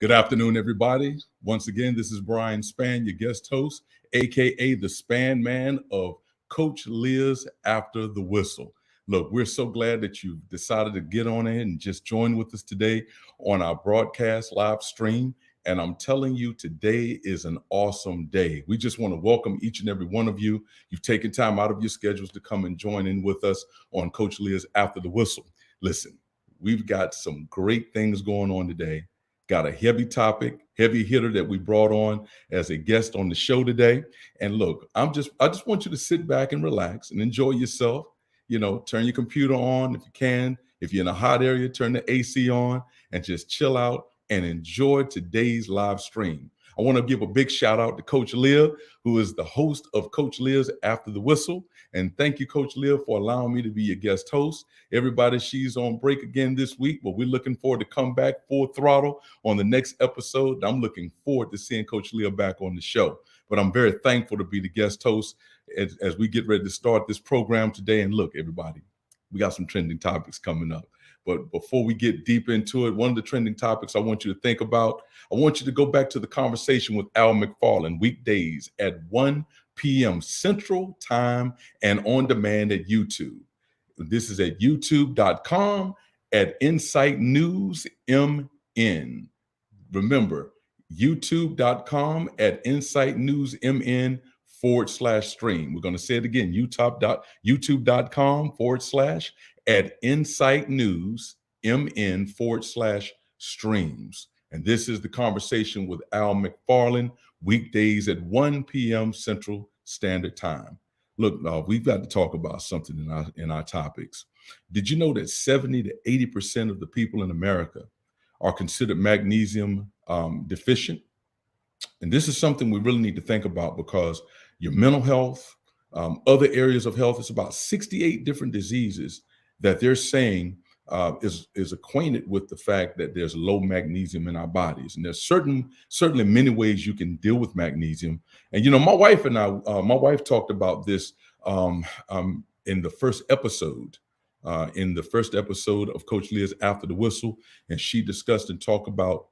Good afternoon, everybody. Once again, this is Brian Spann, your guest host, aka the Spann Man of CoachLeah's After the Whistle. Look, we're so glad that you've decided to get on in and just join with us today on our broadcast live stream. And I'm telling you, today is an awesome day. We just want to welcome each and every one of you. You've taken time out of your schedules to come and join in with us on CoachLeah's After the Whistle. Listen, we've got some great things going on today. Got a heavy topic, heavy hitter that we brought on as a guest on the show today. And look, I just want you to sit back and relax and enjoy yourself. You know, turn your computer on if you can. If you're in a hot area, turn the AC on and just chill out and enjoy today's live stream. I want to give a big shout out to CoachLeah, who is the host of CoachLeah's After the Whistle. And thank you, CoachLeah, for allowing me to be your guest host. Everybody, she's on break again this week, but we're looking forward to come back full throttle on the next episode. I'm looking forward to seeing CoachLeah back on the show. But I'm very thankful to be the guest host as we get ready to start this program today. And look, everybody, we got some trending topics coming up. But before we get deep into it, one of the trending topics I want you to think about, I want you to go back to the conversation with Al McFarlane weekdays at 1 p.m. Central Time and on demand at YouTube. This is at youtube.com at Insight News MN. Remember, youtube.com at Insight News MN /stream. We're going to say it again, youtube.com / at Insight News MN /streams. And this is the conversation with Al McFarlane weekdays at 1 p.m. Central Standard Time. Look, we've got to talk about something in our topics. Did you know that 70 to 80% of the people in America are considered magnesium deficient? And this is something we really need to think about because your mental health, other areas of health, it's about 68 different diseases that they're saying is acquainted with the fact that there's low magnesium in our bodies. And there's certainly many ways you can deal with magnesium. And, you know, my wife and I, my wife talked about this in the first episode of CoachLeah's After the Whistle. And she discussed and talked about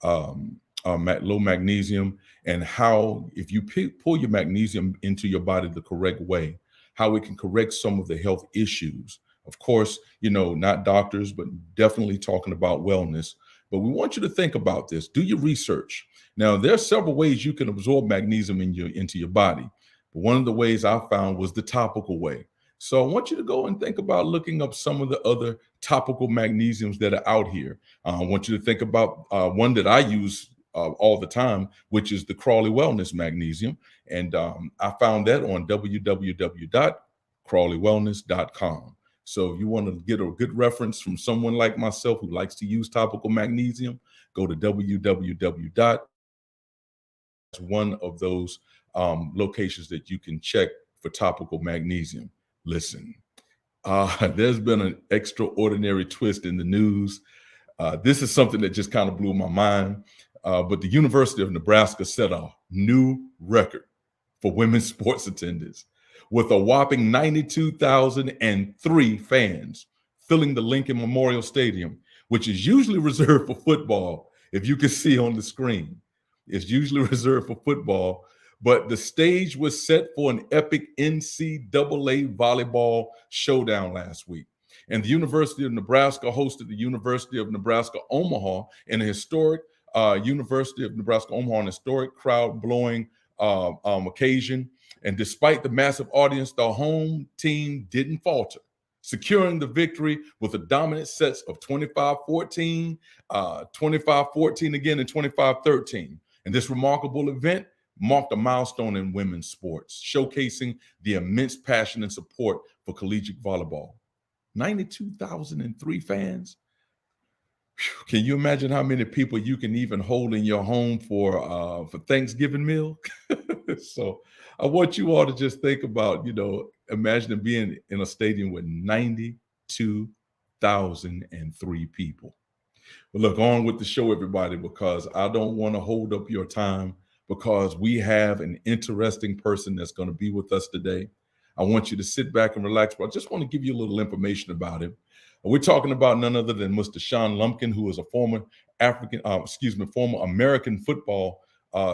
low magnesium and how if you pull your magnesium into your body the correct way, how it can correct some of the health issues. Of course, you know, not doctors, but definitely talking about wellness. But we want you to think about this. Do your research. Now, there are several ways you can absorb magnesium into your body. But one of the ways I found was the topical way. So I want you to go and think about looking up some of the other topical magnesiums that are out here. I want you to think about one that I use all the time, which is the Crawley Wellness Magnesium. And I found that on www.crawleywellness.com. So if you want to get a good reference from someone like myself who likes to use topical magnesium, go to www. One of those locations that you can check for topical magnesium. Listen, there's been an extraordinary twist in the news. This is something that just kind of blew my mind. But the University of Nebraska set a new record for women's sports attendance with a whopping 92,003 fans filling the Lincoln Memorial Stadium, which is usually reserved for football, if you can see on the screen. It's usually reserved for football, but the stage was set for an epic NCAA volleyball showdown last week. And the University of Nebraska hosted the University of Nebraska Omaha in a historic University of Nebraska Omaha, an historic crowd-blowing occasion. And despite the massive audience, the home team didn't falter, securing the victory with a dominant sets of 25-14, 25-14 again, and 25-13. And this remarkable event marked a milestone in women's sports, showcasing the immense passion and support for collegiate volleyball. 92,003 fans. Can you imagine how many people you can even hold in your home for Thanksgiving meal? So I want you all to just think about, you know, imagine being in a stadium with 92,003 people. But look, on with the show, everybody, because I don't want to hold up your time because we have an interesting person that's going to be with us today. I want you to sit back and relax, but I just want to give you a little information about him. We're talking about none other than Mr. Sean Lumpkin, who is a former former American football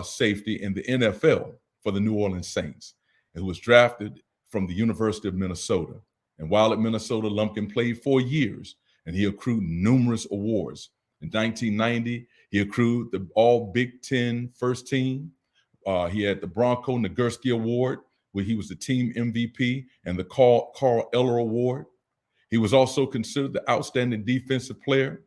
safety in the NFL for the New Orleans Saints, and who was drafted from the University of Minnesota. And while at Minnesota, Lumpkin played 4 years, and he accrued numerous awards. In 1990, he accrued the All Big Ten First Team. He had the Bronco Nagurski Award, where he was the team MVP, and the Carl Eller Award. He was also considered the outstanding defensive player.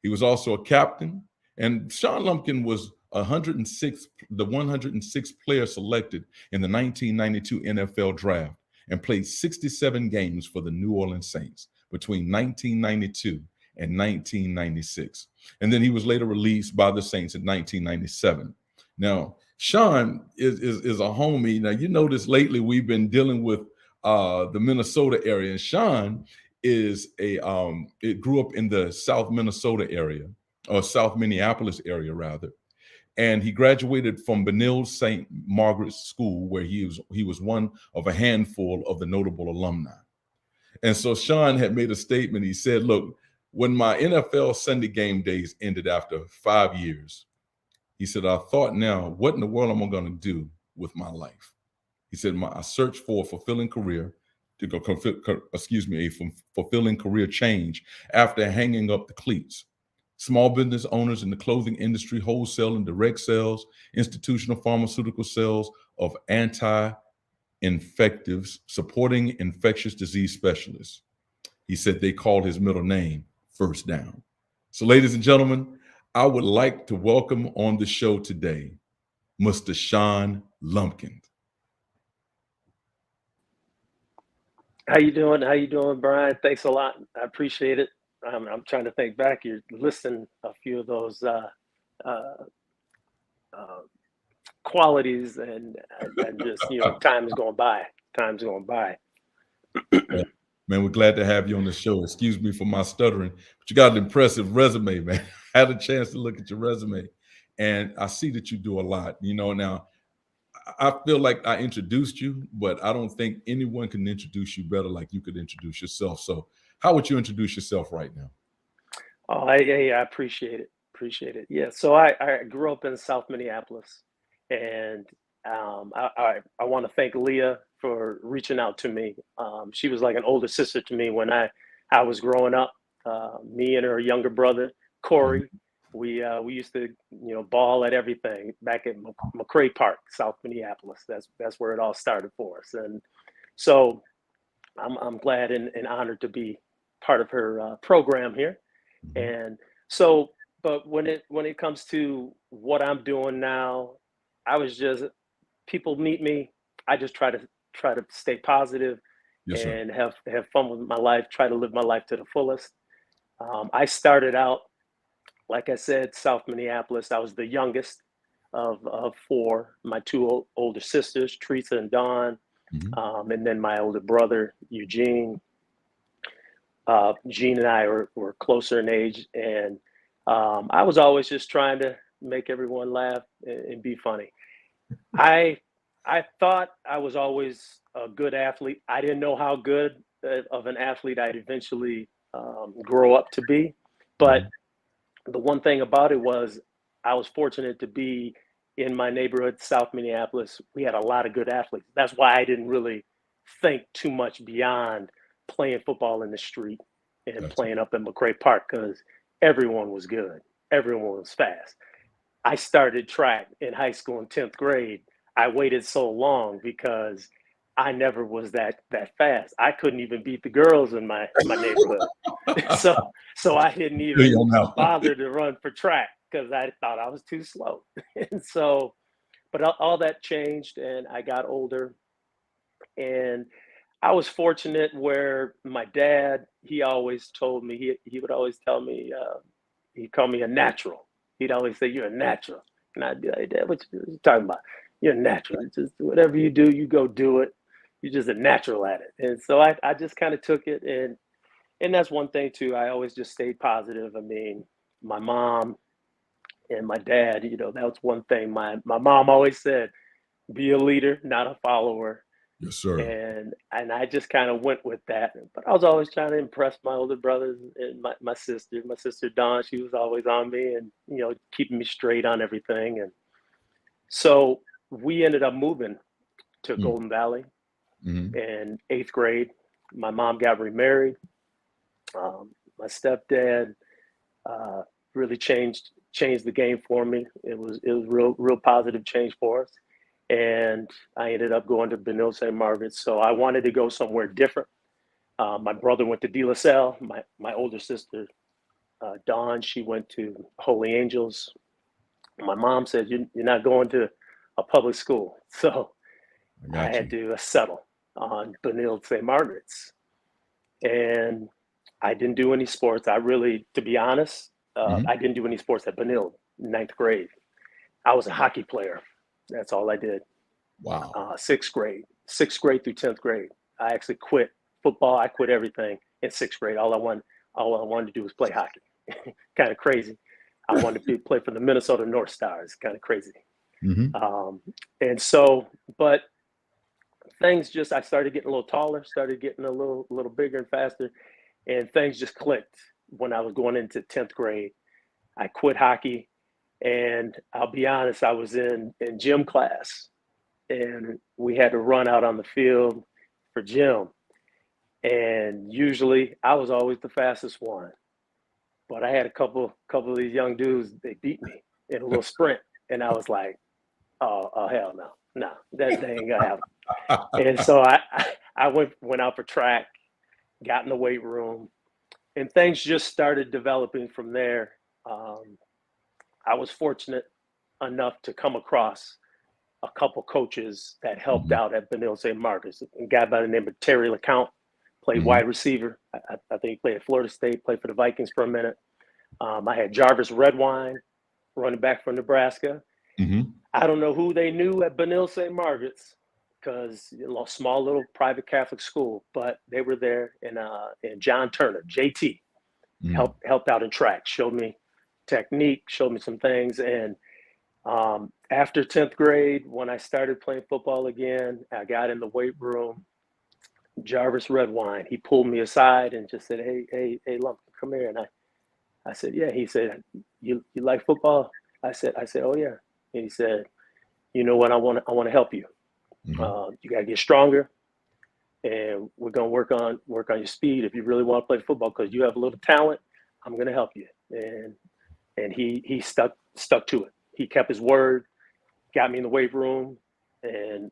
He was also a captain. And Sean Lumpkin was the 106th player selected in the 1992 NFL Draft and played 67 games for the New Orleans Saints between 1992 and 1996. And then he was later released by the Saints in 1997. Now, Sean is a homie. Now, you notice lately we've been dealing with the Minnesota area. And Sean is it grew up in the South Minnesota area, or South Minneapolis area, rather. And he graduated from Benilde St. Margaret's School, where he was one of a handful of the notable alumni. And so Sean had made a statement. He said, look, when my NFL Sunday game days ended after 5 years, he said, I thought, now, what in the world am I going to do with my life? He said, I searched for a fulfilling career, fulfilling career change after hanging up the cleats. Small business owners in the clothing industry, wholesale and direct sales, institutional pharmaceutical sales of anti-infectives, supporting infectious disease specialists. He said they called his middle name First Down. So, ladies and gentlemen, I would like to welcome on the show today, Mr. Sean Lumpkin. How you doing? How you doing, Brian? Thanks a lot. I appreciate it. I'm trying to think back. You're listing a few of those qualities, and just, time's going by. Man, we're glad to have you on the show. Excuse me for my stuttering, but you got an impressive resume, man. I had a chance to look at your resume, and I see that you do a lot. Now, I feel like I introduced you, but I don't think anyone can introduce you better like you could introduce yourself. So how would you introduce yourself right now? Oh, I appreciate it. Yeah, so I grew up in South Minneapolis, and I want to thank Leah for reaching out to me. She was like an older sister to me when I was growing up. Me and her younger brother, Corey, we used to ball at everything back at McCray Park, South Minneapolis. That's where it all started for us. And so I'm glad and honored to be part of her program here. And so, but when it comes to what I'm doing now, people meet me, I just try to stay positive. Yes, sir. And have fun with my life, try to live my life to the fullest. I started out, like I said, South Minneapolis. I was the youngest of four. My two older sisters, Teresa and Dawn, and then my older brother, Eugene. Gene and I were closer in age, and I was always just trying to make everyone laugh and be funny. I thought I was always a good athlete. I didn't know how good of an athlete I'd eventually grow up to be. But the one thing about it was I was fortunate to be in my neighborhood, South Minneapolis. We had a lot of good athletes. That's why I didn't really think too much beyond playing football in the street and playing up in McCray Park, because everyone was good. Everyone was fast. I started track in high school in 10th grade. I waited so long because I never was that fast. I couldn't even beat the girls in my neighborhood. so I didn't even bother to run for track because I thought I was too slow. And so, but all that changed, and I got older, and I was fortunate where my dad, he always told me, he would always tell me, he'd call me a natural. He'd always say, "You're a natural." And I'd be like, "Dad, what you talking about? You're a natural. It's just whatever you do, you go do it. You're just a natural at it." And so I just kind of took it. And that's one thing too. I always just stayed positive. I mean, my mom and my dad, that was one thing. My mom always said, "Be a leader, not a follower." Yes, sir. And I just kind of went with that. But I was always trying to impress my older brothers and my sister. My sister Dawn, she was always on me and keeping me straight on everything. And so we ended up moving to Mm. Golden Valley Mm-hmm. in 8th grade. My mom got remarried. My stepdad uh, really changed the game for me. It was real positive change for us, and I ended up going to Benil St. Margaret's. So I wanted to go somewhere different. My brother went to De La Salle. My older sister Dawn, she went to Holy Angels. My mom said, You're not going to a public school," so I I got had you. to settle on Benil St. Margaret's, and I didn't do any sports. I really, to be honest, Mm-hmm. I didn't do any sports at Benil, 9th grade. I was a hockey player. That's all I did. Wow. 6th grade through 10th grade. I actually quit football. I quit everything in 6th grade. All I wanted to do was play hockey. Kind of crazy. I wanted to play for the Minnesota North Stars. Kind of crazy. Mm-hmm. Um, and so, but things just, I started getting a little taller, started getting a little bigger and faster, and things just clicked when I was going into 10th grade. I quit hockey, and I'll be honest, I was in gym class, and we had to run out on the field for gym. And usually, I was always the fastest one, but I had a couple of these young dudes. They beat me in a little sprint, and I was like, "Oh hell no, no, that they ain't gonna happen." And so I went out for track, got in the weight room, and things just started developing from there. Um, I was fortunate enough to come across a couple coaches that helped Mm-hmm. out at Benil St. Marcus. A guy by the name of Terry LeCount played Mm-hmm. wide receiver. I think he played at Florida State, played for the Vikings for a minute. I had Jarvis Redwine, running back from Nebraska. Mm-hmm. I don't know who they knew at Benil St. Margaret's because a small little private Catholic school, but they were there. And John Turner, JT, Mm-hmm. helped out in track, showed me technique, showed me some things. And after 10th grade, when I started playing football again, I got in the weight room. Jarvis Redwine, he pulled me aside and just said, "Hey, Lumpkin, come here." And I said, "Yeah." He said, "You like football?" I said, "Oh yeah." And he said, "You know what? I want to help you. Mm-hmm. You got to get stronger, and we're gonna work on your speed if you really want to play football because you have a little talent. I'm gonna help you." And he stuck to it. He kept his word, got me in the weight room, and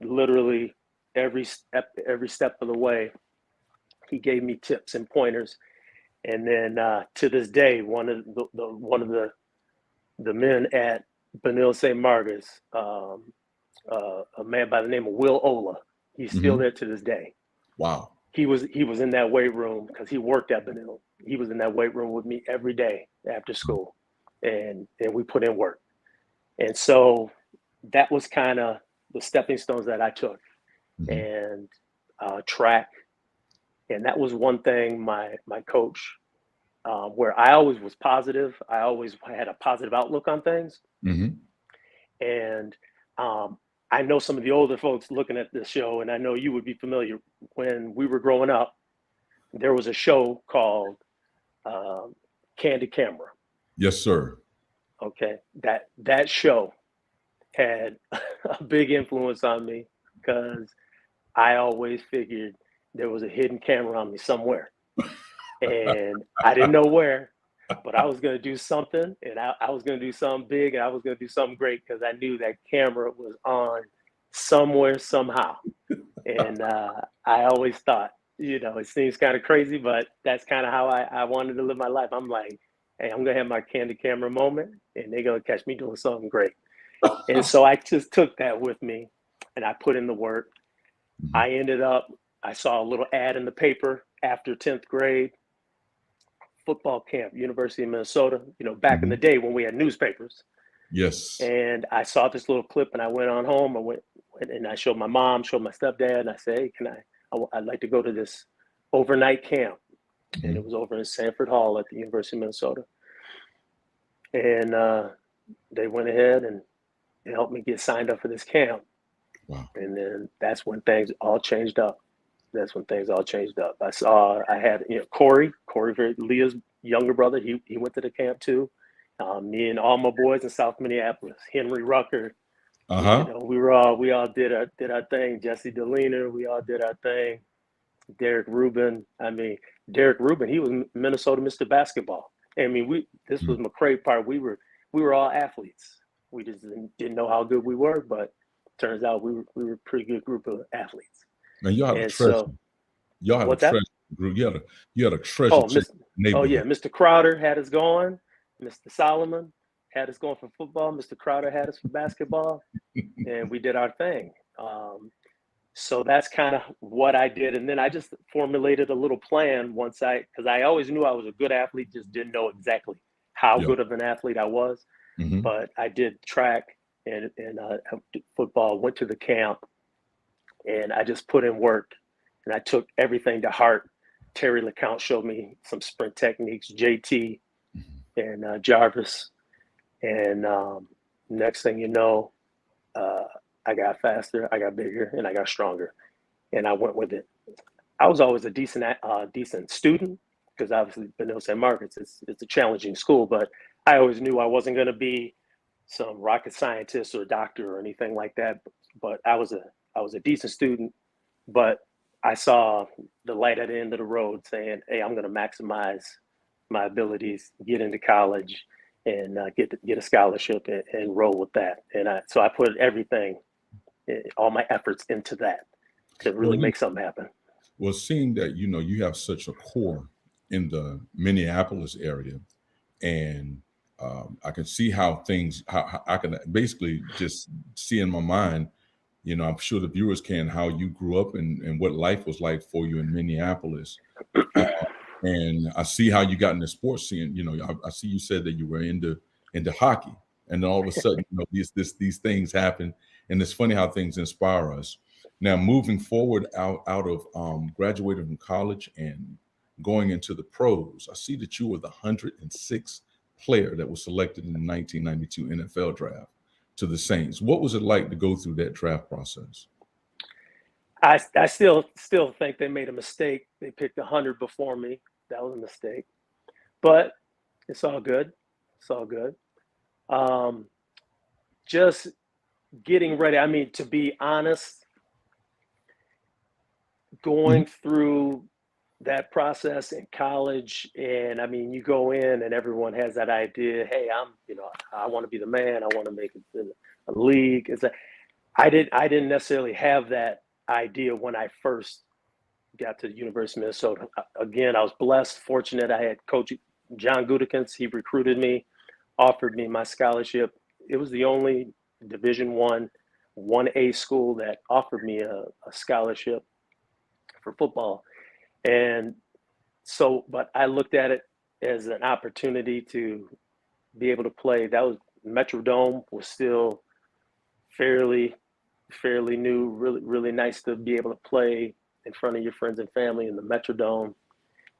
literally every step of the way, he gave me tips and pointers. And then to this day, one of the men at Benil St. Margaret's, a man by the name of Will Ola, he's still Mm-hmm. there to this day. Wow. He was in that weight room because he worked at Benil. He was in that weight room with me every day after school, and we put in work. And so that was kind of the stepping stones that I took, Mm-hmm. and track. And that was one thing my coach, where I always was positive. I always had a positive outlook on things. Mm-hmm. And I know some of the older folks looking at this show, and I know you would be familiar. When we were growing up, there was a show called um, Candid Camera. Yes, sir. Okay, that show had a big influence on me because I always figured there was a hidden camera on me somewhere, and I didn't know where, but I was going to do something, and I was going to do something big, and I was going to do something great because I knew that camera was on somewhere, somehow. And I always thought, it seems kind of crazy, but that's kind of how I wanted to live my life. I'm like, hey, I'm going to have my candid camera moment, and they're going to catch me doing something great. And so I just took that with me, and I put in the work. Mm-hmm. I saw a little ad in the paper after 10th grade, football camp, University of Minnesota, back in Mm-hmm. the day when we had newspapers. Yes. And I saw this little clip and I went on home. I went and I showed my mom, showed my stepdad, and I said, "Hey, I'd like to go to this overnight camp." And Mm-hmm. it was over in Sanford Hall at the University of Minnesota. And they went ahead and helped me get signed up for this camp. Wow. And then that's when things all changed up. That's when things all changed up. I had, Corey, Leah's younger brother. He went to the camp too. Me and all my boys in South Minneapolis, Henry Rucker, Uh-huh. we all did our thing. Jesse Delena, we all did our thing. Derek Rubin. I mean, Derek Rubin, he was Minnesota Mr. Basketball. I mean, this was McCray part. We were all athletes. We just didn't know how good we were, but turns out we were a pretty good group of athletes. Man, y'all had a And treasure. so, Y'all had a what's that? treasure group. You had a treasure Oh, check oh yeah, neighborhood. Mr. Crowder had us going. Mr. Solomon had us going for football. Mr. Crowder had us for basketball, and we did our thing. So that's kind of what I did, and then I just formulated a little plan because I always knew I was a good athlete, just didn't know exactly how Yeah. good of an athlete I was. Mm-hmm. But I did track and football. Went to the camp, and I just put in work, and I took everything to heart. Terry LeCount showed me some sprint techniques, JT and Jarvis. And next thing you know, I got faster, I got bigger, and I got stronger. And I went with it. I was always a decent student because obviously Benil St. Margaret's it's a challenging school, but I always knew I wasn't going to be some rocket scientist or doctor or anything like that. But I was a decent student, but I saw the light at the end of the road saying, "Hey, I'm going to maximize my abilities, get into college, and get a scholarship and roll with that." And so I put everything, all my efforts into that to Well, really make something happen. well, seeing that you have such a core in the Minneapolis area, and I can see how things. How I can basically just see in my mind. I'm sure the viewers can how you grew up and what life was like for you in Minneapolis. Uh, and I see how you got in the sports scene. I see you said that you were into hockey, and then all of a sudden, these things happen, and it's funny how things inspire us. Now, moving forward out of graduating from college and going into the pros, I see that you were the 106th player that was selected in the 1992 NFL draft to the Saints. What was it like to go through that draft process? I still think they made a mistake. They picked 100 before me. That was a mistake, but it's all good. It's all good. Um, just getting ready. I mean, to be honest, Mhm. going through that process in college, and I mean, you go in and everyone has that idea. Hey, I want to be the man. I want to make it in a league. I didn't necessarily have that idea when I first got to the University of Minnesota. Again, I was blessed, fortunate. I had Coach John Gudikins. He recruited me, offered me my scholarship. It was the only Division 1A school that offered me a scholarship for football. And so, but I looked at it as an opportunity to be able to play. That was Metrodome was still fairly new, really nice to be able to play in front of your friends and family in the Metrodome.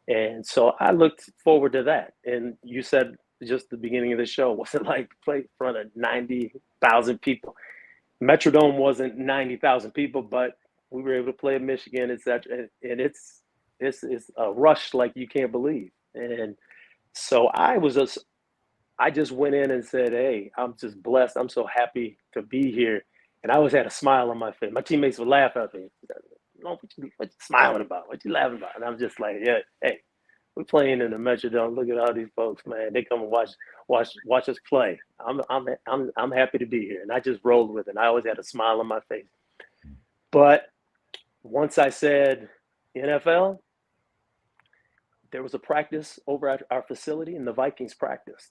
And so I looked forward to that. And you said just the beginning of the show, what's it like to play in front of 90,000 people? Metrodome wasn't 90,000 people, but we were able to play in Michigan, etc. And it's a rush like you can't believe. And so I just went in and said, "Hey, I'm just blessed. I'm so happy to be here." And I always had a smile on my face. My teammates would laugh at me. No, what you smiling about? What you laughing about? And I'm just like, "Yeah, hey, we're playing in the Metrodome. Look at all these folks, man. They come and watch us play. I'm happy to be here." And I just rolled with it. And I always had a smile on my face. But once I said NFL, there was a practice over at our facility, and the Vikings practiced.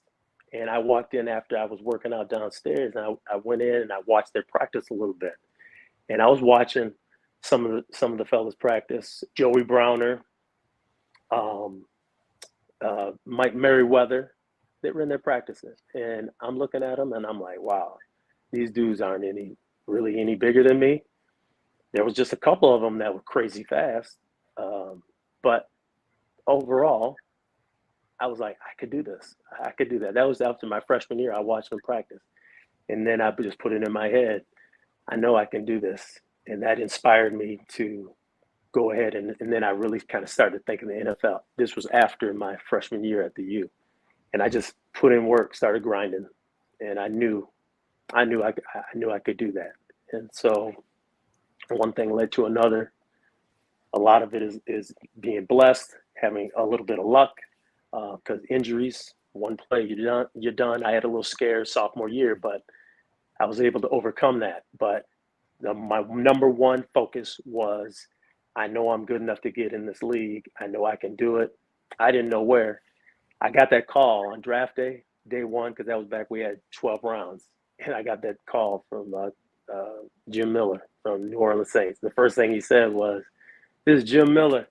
And I walked in after I was working out downstairs, and I went in and I watched their practice a little bit. And I was watching some of the fellas practice. Joey Browner, um, Mike Merriweather, they were in their practices, and I'm looking at them, and I'm like, wow, these dudes aren't really any bigger than me. There was just a couple of them that were crazy fast, but overall, I was like, I could do this. I could do that. That was after my freshman year. I watched them practice. And then I just put it in my head. I know I can do this. And that inspired me to go ahead. And then I really kind of started thinking the NFL. This was after my freshman year at the U. And I just put in work, started grinding. And I knew I could do that. And so one thing led to another. A lot of it is being blessed, having a little bit of luck, because injuries, one play, you're done. You're done. I had a little scare sophomore year, but I was able to overcome that. But my number one focus was, I know I'm good enough to get in this league. I know I can do it. I didn't know where. I got that call on draft day, day one, because that was back we had 12 rounds, and I got that call from Jim Miller from New Orleans Saints. The first thing he said was, "This is Jim Miller,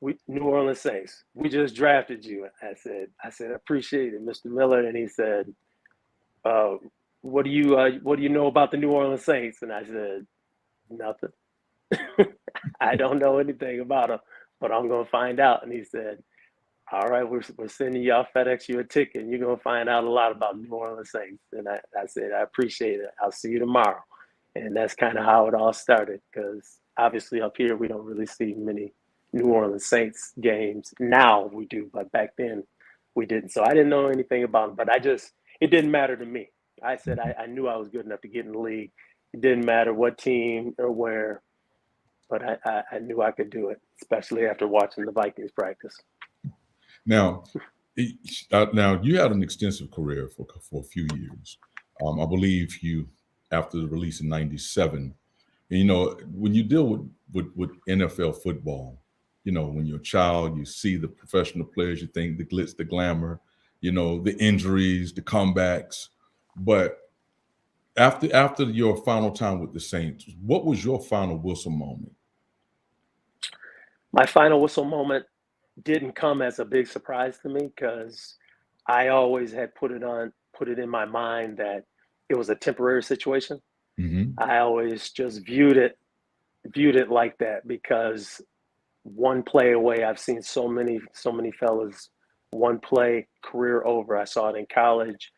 New Orleans Saints. We just drafted you." I said, "I appreciate it, Mr. Miller." And he said, what do you know about the New Orleans Saints?" And I said, "Nothing. I don't know anything about them, but I'm gonna find out." And he said, "All right, we're sending you off FedEx you a ticket, and you're gonna find out a lot about New Orleans Saints." And I said, "I appreciate it. I'll see you tomorrow." And that's kind of how it all started, because obviously up here we don't really see many New Orleans Saints games. Now we do, but back then we didn't. So I didn't know anything about them, but it didn't matter to me. I said I knew I was good enough to get in the league. It didn't matter what team or where, but I knew I could do it, especially after watching the Vikings practice. Now, now you had an extensive career for a few years. I believe you, after the release in '97, and, when you deal with NFL football, when you're a child, you see the professional players, you think the glitz, the glamour, the injuries, the comebacks. But after your final time with the Saints, what was your final whistle moment? My final whistle moment didn't come as a big surprise to me, because I always had put it in my mind that it was a temporary situation. Mm-hmm. I always just viewed it like that, because one play away, I've seen so many fellas, one play, career over. I saw it in college.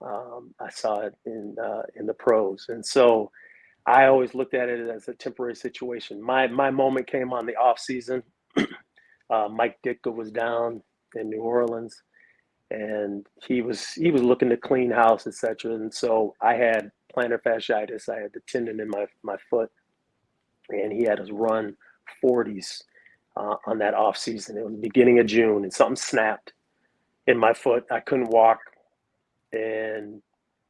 I saw it in the pros. And so I always looked at it as a temporary situation. My moment came on the off season. Mike Ditka was down in New Orleans, and he was looking to clean house, etc. And so I had plantar fasciitis. I had the tendon in my foot, and he had us run 40s on that off season. It was the beginning of June, and something snapped in my foot. I couldn't walk, and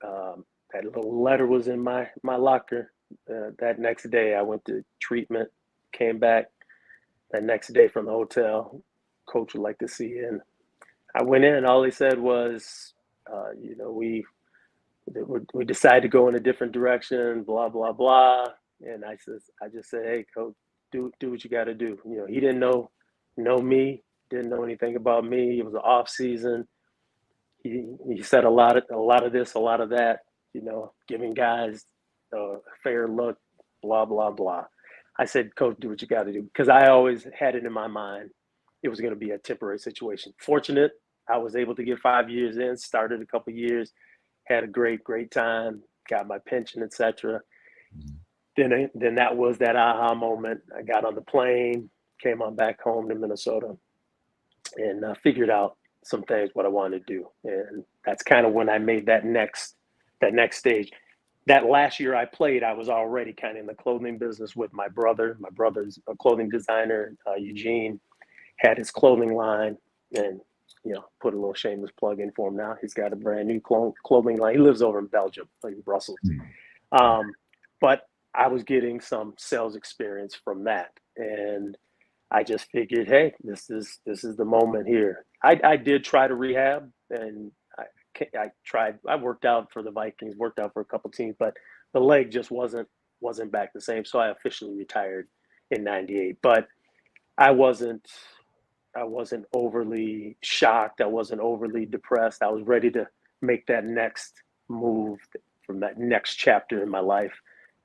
that little letter was in my locker. That next day, I went to treatment, came back. That next day from the hotel, "Coach would like to see you." And I went in, and all he said was, we decided to go in a different direction, blah, blah, blah. And I just said, "Hey, Coach, do what you got to do." He didn't know me, didn't know anything about me. It was an off season. He said a lot of this, a lot of that, giving guys a fair look, blah, blah, blah. I said, "Coach, do what you got to do," because I always had it in my mind it was going to be a temporary situation. Fortunate, I was able to get 5 years in, started a couple years, had a great time, got my pension, etc. Then that was that aha moment. I got on the plane, came on back home to Minnesota, and figured out some things what I wanted to do. And that's kind of when I made that next stage. That last year I played, I was already kind of in the clothing business with my brother. My brother's a clothing designer, Eugene, had his clothing line, and put a little shameless plug in for him now. He's got a brand new clothing line. He lives over in Belgium, like in Brussels. But I was getting some sales experience from that, and I just figured, hey, this is the moment here. I did try to rehab, and I tried. I worked out for the Vikings, worked out for a couple teams, but the leg just wasn't back the same. So I officially retired in '98. But I wasn't overly shocked. I wasn't overly depressed. I was ready to make that next move from that next chapter in my life,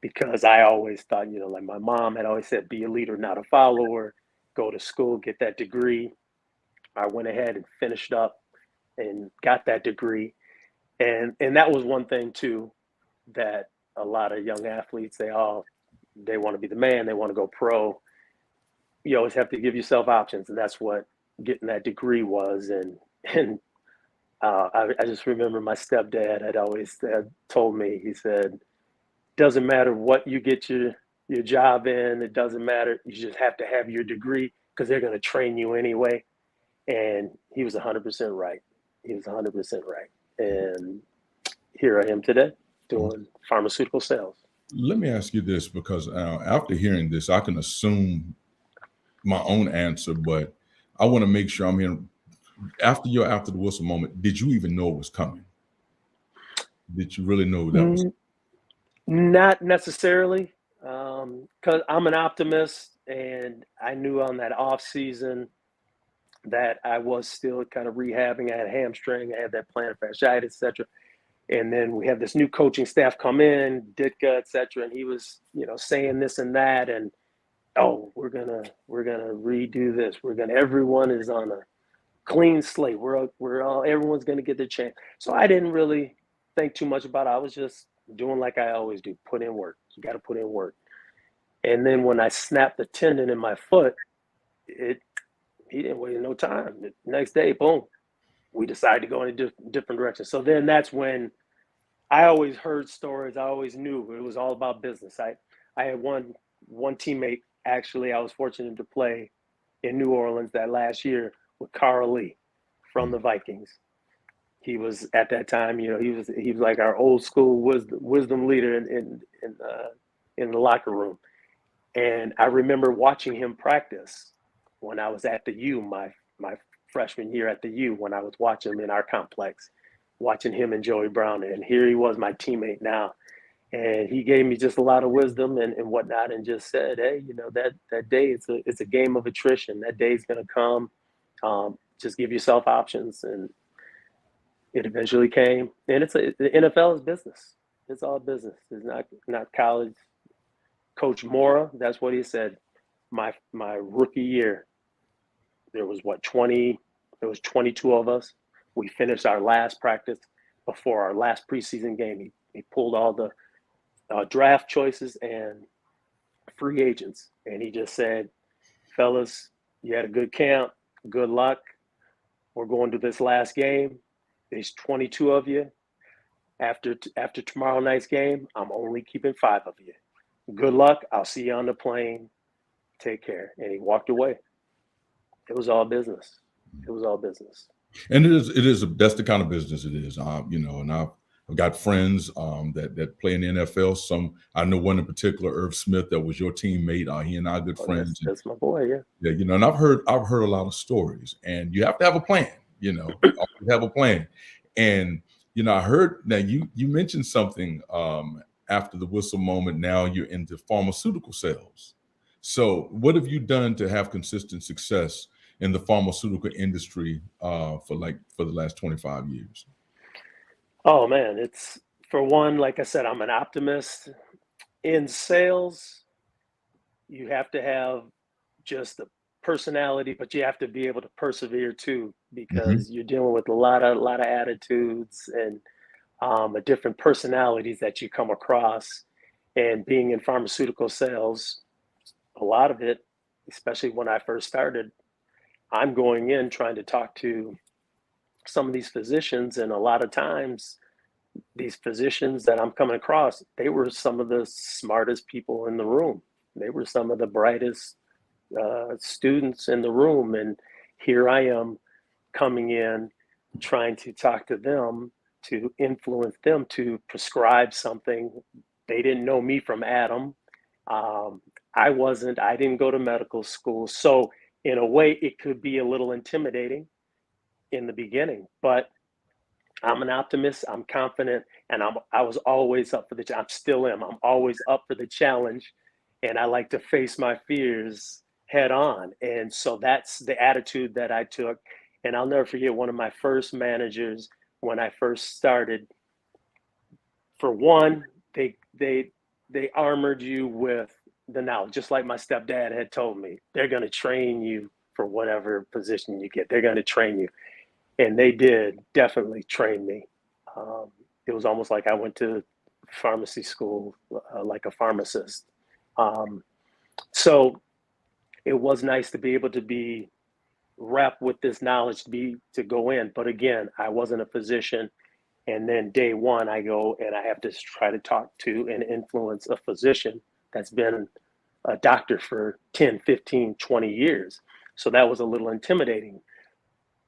because I always thought, like my mom had always said, be a leader, not a follower. Go to school, get that degree. I went ahead and finished up and got that degree. And that was one thing too that a lot of young athletes, they want to be the man, they want to go pro. You always have to give yourself options, and that's what getting that degree was. And I just remember my stepdad had told me, he said, doesn't matter what you get your job in, it doesn't matter. You just have to have your degree because they're going to train you anyway. And he was 100% right. He was 100% right. And here I am today doing pharmaceutical sales. Let me ask you this, because after hearing this, I can assume my own answer, but I want to make sure I'm hearing. After the whistle moment, did you even know it was coming? Did you really know that was? Not necessarily, because I'm an optimist, and I knew on that off season that I was still kind of rehabbing. I had a hamstring, I had that plantar fasciitis, et cetera. And then we had this new coaching staff come in, Ditka, et cetera, and he was, saying this and that, and we're gonna redo this. Everyone is on a clean slate. Everyone's gonna get the chance. So I didn't really think too much about it. I was just doing like I always do, put in work. You got to put in work. And then when I snapped the tendon in my foot, he didn't wait no time. The next day, boom, we decided to go in a different direction. So then that's when I always heard stories. I always knew it was all about business. I had one teammate, actually, I was fortunate to play in New Orleans that last year with CoachLeah from the Vikings. He was at that time, he was like our old school wisdom leader in the locker room. And I remember watching him practice when I was at the U, my freshman year at the U, when I was watching him in our complex, watching him and Joey Brown. And here he was, my teammate now. And he gave me just a lot of wisdom and whatnot, and just said, hey, that day, it's a game of attrition. That day's going to come. Just give yourself options. And it eventually came. And the NFL is business. It's all business. It's not college. Coach Mora, that's what he said. My rookie year, there was 22 of us. We finished our last practice before our last preseason game. He pulled all the draft choices and free agents. And he just said, fellas, you had a good camp. Good luck. We're going to this last game. There's 22 of you. After tomorrow night's game, I'm only keeping 5 of you. Good luck. I'll see you on the plane. Take care. And he walked away. It was all business. It was all business. And it is. That's the kind of business it is. And I've got friends that play in the NFL. Some, I know one in particular, Irv Smith, that was your teammate. He and I are good friends. That's my boy. Yeah. Yeah. And I've heard a lot of stories, and you have to have a plan. You have a plan. And I heard now you mentioned something after the whistle moment. Now you're into pharmaceutical sales. So what have you done to have consistent success in the pharmaceutical industry for the last 25 years? Oh man, it's, for one, like I said, I'm an optimist. In sales, you have to have just the personality, but you have to be able to persevere too, because you're dealing with a lot of attitudes and different personalities that you come across. And being in pharmaceutical sales, a lot of it, especially when I first started, I'm going in trying to talk to some of these physicians, and a lot of times these physicians that I'm coming across, they were some of the smartest people in the room. They were some of the brightest students in the room. And here I am coming in trying to talk to them, to influence them to prescribe something. They didn't know me from Adam. I didn't go to medical school. So in a way, it could be a little intimidating in the beginning, but I'm an optimist. I'm confident, and I was always up for I still am. I'm always up for the challenge, and I like to face my fears head on. And so that's the attitude that I took. And I'll never forget one of my first managers when I first started. For one, they armored you with the knowledge, just like my stepdad had told me. They're going to train you for whatever position you get. They're going to train you. And they did definitely train me. It was almost like I went to pharmacy school, like a pharmacist. So it was nice to be able to be rep with this knowledge to go in. But again, I wasn't a physician. And then day one, I go and I have to try to talk to and influence a physician that's been a doctor for 10, 15, 20 years. So that was a little intimidating.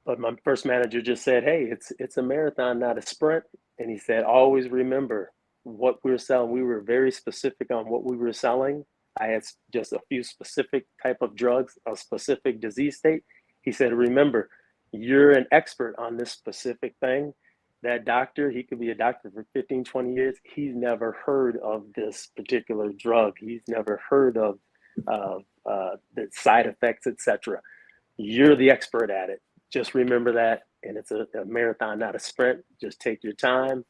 But my first manager just said, "Hey, it's a marathon, not a sprint." And he said, "Always remember what we're selling." We were very specific on what we were selling. I had just a few specific type of drugs, a specific disease state. He said, "Remember, you're an expert on this specific thing. That doctor, he could be a doctor for 15, 20 years. He's never heard of this particular drug. He's never heard of the side effects, etc. You're the expert at it. Just remember that, and it's a marathon, not a sprint. Just take your time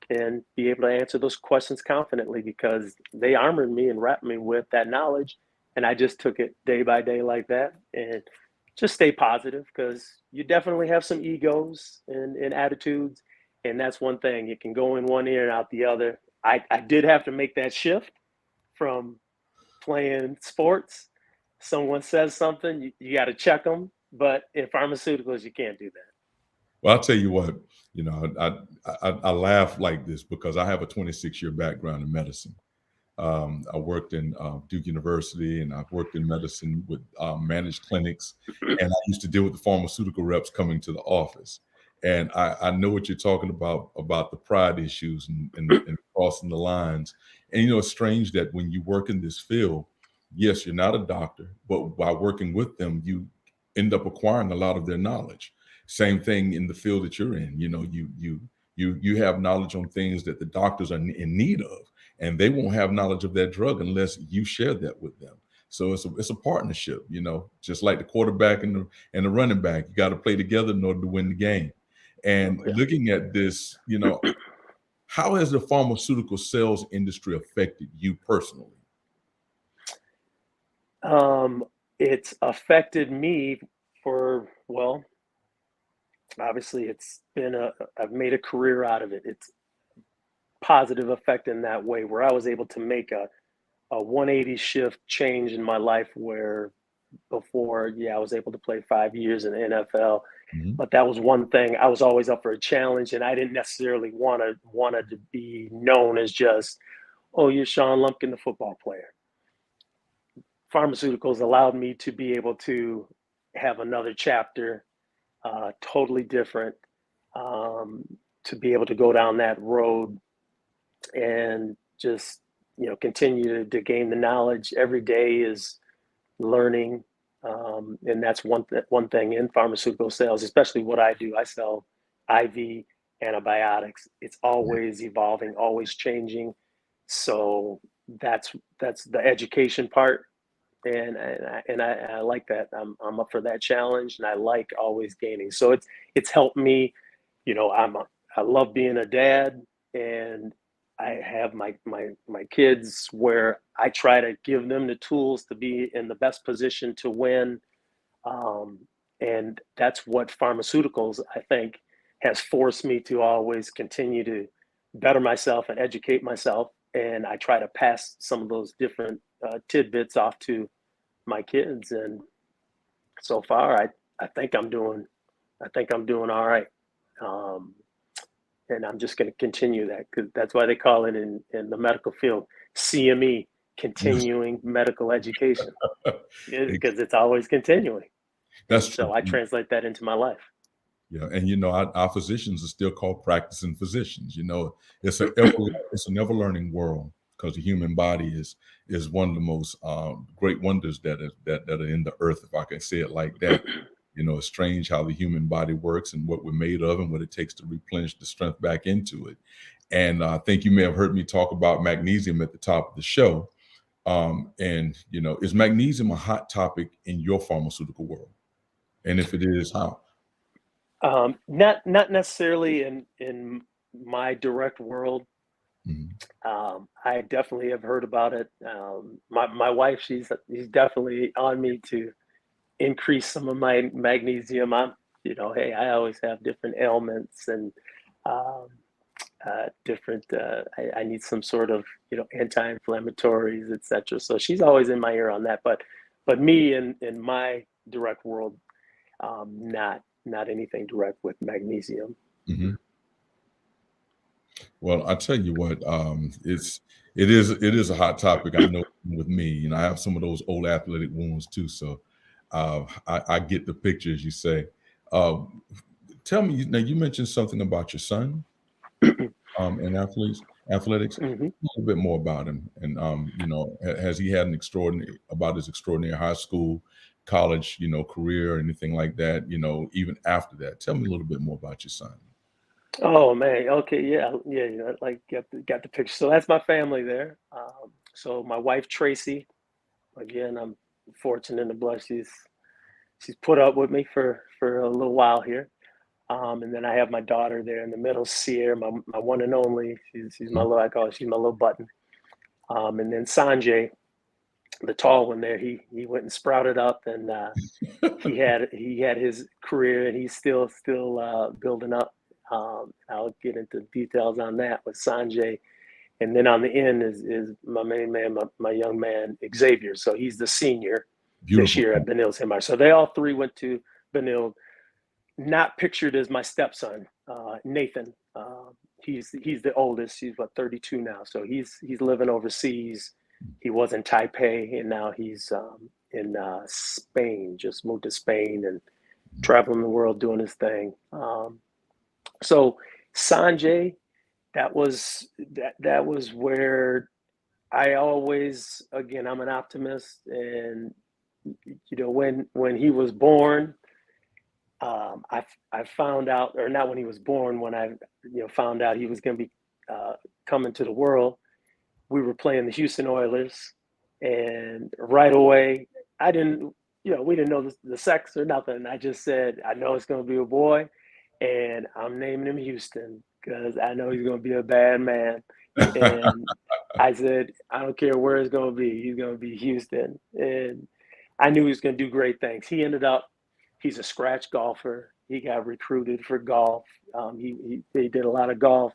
and be able to answer those questions confidently, because they armored me and wrapped me with that knowledge, and I just took it day by day like that, and just stay positive, because you definitely have some egos and attitudes, and that's one thing. It can go in one ear and out the other. I did have to make that shift from playing sports. Someone says something, you got to check them. But in pharmaceuticals, you can't do that. Well, I'll tell you what, I laugh like this because I have a 26-year background in medicine. I worked in Duke University, and I've worked in medicine with managed clinics, and I used to deal with the pharmaceutical reps coming to the office. And I know what you're talking about the pride issues and crossing the lines. And, it's strange that when you work in this field, yes, you're not a doctor, but by working with them, you end up acquiring a lot of their knowledge. Same thing in the field that you're in. You have knowledge on things that the doctors are in need of, and they won't have knowledge of that drug unless you share that with them. So it's a partnership, just like the quarterback and the running back. You got to play together in order to win the game. And looking at this, how has the pharmaceutical sales industry affected you personally? It's affected me obviously I've made a career out of it. It's positive effect in that way, where I was able to make a 180 shift change in my life, where before, I was able to play 5 years in the NFL. Mm-hmm. But that was one thing. I was always up for a challenge, and I didn't necessarily wanted to be known as just, "Oh, you're Sean Lumpkin, the football player." Pharmaceuticals allowed me to be able to have another chapter, totally different, to be able to go down that road and just, continue to gain the knowledge. Every day is learning. And that's one thing in pharmaceutical sales, especially what I do. I sell IV antibiotics. It's always evolving, always changing. So that's the education part. And I like that. I'm up for that challenge, and I like always gaining. So it's helped me. I love being a dad, and I have my kids, where I try to give them the tools to be in the best position to win. And that's what pharmaceuticals, I think, has forced me to always continue to better myself and educate myself. And I try to pass some of those different tidbits off to my kids. And so far, I think I'm doing all right. And I'm just going to continue that, because that's why they call it in the medical field CME, continuing medical education, because it's always continuing. That's true. So I translate that into my life. Yeah, and our physicians are still called practicing physicians. It's an ever learning world, because the human body is one of the most great wonders that are in the earth, if I can say it like that. It's strange how the human body works and what we're made of and what it takes to replenish the strength back into it. And I think you may have heard me talk about magnesium at the top of the show. Is magnesium a hot topic in your pharmaceutical world? And if it is, how? Not necessarily in my direct world. Mm-hmm. I definitely have heard about it. My wife, she's definitely on me to increase some of my magnesium. Hey, I always have different ailments, and different. I need some sort of, anti-inflammatories, etc. So she's always in my ear on that. But me in my direct world, not anything direct with magnesium. Hmm. Well, I tell you what, it is a hot topic. I know with me, I have some of those old athletic wounds too. So I get the picture, as you say. Uh, Tell me, now you mentioned something about your son in athletics. Hmm. A little bit more about him, and has he had his extraordinary high school, college, career, or anything like that? Even after that, tell me a little bit more about your son. Oh man, okay, yeah, yeah, like got the picture. So that's my family there. So my wife Tracy, again, I'm fortunate and blessed. She's put up with me for a little while here. And then I have my daughter there in the middle, Sierra, my one and only. She's my little, I call her, she's my little button. And then Sanjay, the tall one there, he went and sprouted up, and he had his career, and he's still building up. I'll get into details on that with Sanjay. And then on the end is my main man, my young man, Xavier. So he's the senior this Beautiful. year at Benilde St. Mark. So they all three went to Benilde. Not pictured as my stepson, Nathan. He's the oldest. He's 32 now. So he's living overseas. He was in Taipei, and now he's in Spain. Just moved to Spain and traveling the world doing his thing. So Sanjay, that was where I always, again, I'm an optimist, and when he was born, I found out, or not when he was born, when I found out he was going to be coming to the world. We were playing the Houston Oilers, and right away, I didn't, we didn't know the sex or nothing. I just said, I know it's going to be a boy, and I'm naming him Houston because I know he's going to be a bad man. And I said, I don't care where it's going to be, he's going to be Houston. And I knew he was going to do great things. He's a scratch golfer. He got recruited for golf. He did a lot of golf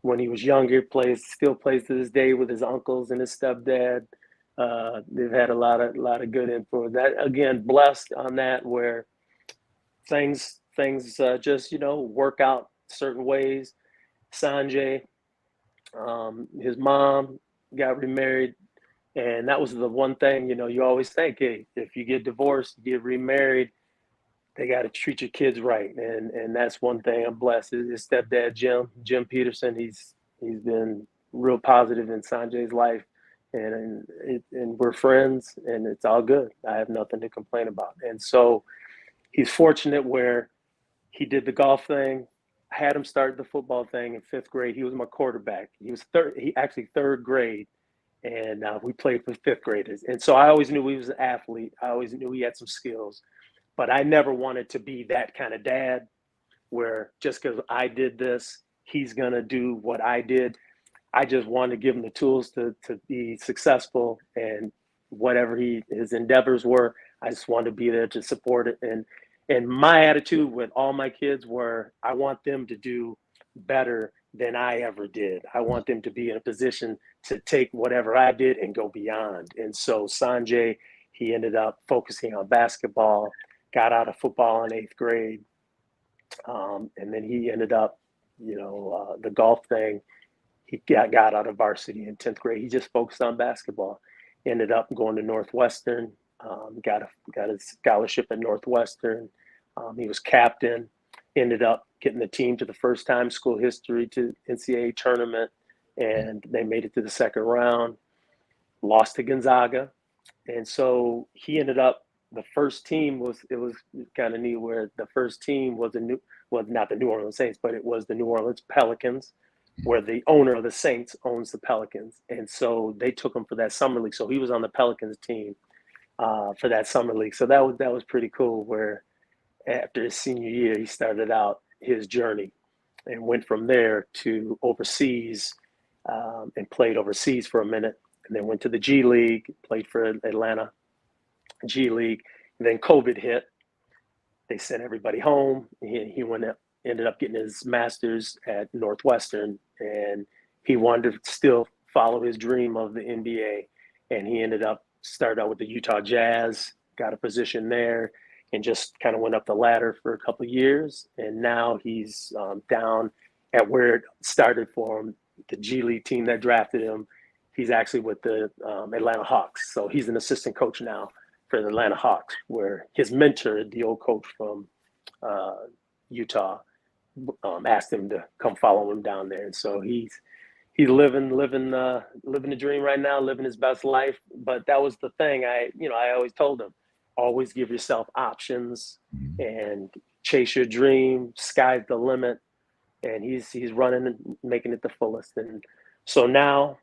when he was younger. Still plays to this day with his uncles and his stepdad. They've had a lot of good influence. That again, blessed on that, where things just work out certain ways. Sanjay, his mom got remarried, and that was the one thing you always think, hey, if you get divorced, you get remarried, they got to treat your kids right, and that's one thing I'm blessed. His stepdad Jim Peterson, he's been real positive in Sanjay's life, and we're friends, and it's all good. I have nothing to complain about, and so he's fortunate where he did the golf thing. I had him start the football thing in fifth grade. He was my quarterback. He actually third grade, and we played for fifth graders, and so I always knew he was an athlete. I always knew he had some skills. But I never wanted to be that kind of dad where just because I did this, he's going to do what I did. I just wanted to give him the tools to be successful, and whatever his endeavors were, I just wanted to be there to support it. And my attitude with all my kids were, I want them to do better than I ever did. I want them to be in a position to take whatever I did and go beyond. And so Sanjay, he ended up focusing on basketball, got out of football in eighth grade. And then he ended up, the golf thing, he got out of varsity in 10th grade. He just focused on basketball, ended up going to Northwestern, got a scholarship at Northwestern. He was captain, ended up getting the team to the first time school history to NCAA tournament, and they made it to the second round, lost to Gonzaga. And so he ended up, the first team was kind of neat, where the first team was not the New Orleans Saints, but it was the New Orleans Pelicans, where the owner of the Saints owns the Pelicans. And so they took him for that summer league. So he was on the Pelicans team for that summer league. So that was pretty cool, where after his senior year, he started out his journey and went from there to overseas, and played overseas for a minute, and then went to the G League, played for Atlanta G League. And then COVID hit. They sent everybody home. He went ended up getting his master's at Northwestern, and he wanted to still follow his dream of the NBA. And he ended up started out with the Utah Jazz, got a position there, and just kind of went up the ladder for a couple of years. And now he's down at where it started for him, the G League team that drafted him. He's actually with the Atlanta Hawks. So he's an assistant coach now for the Atlanta Hawks, where his mentor, the old coach from Utah, asked him to come follow him down there. And so he's living the dream right now, living his best life. But that was the thing. I always told him, always give yourself options and chase your dream. Sky's the limit. And he's running and making it the fullest. And so now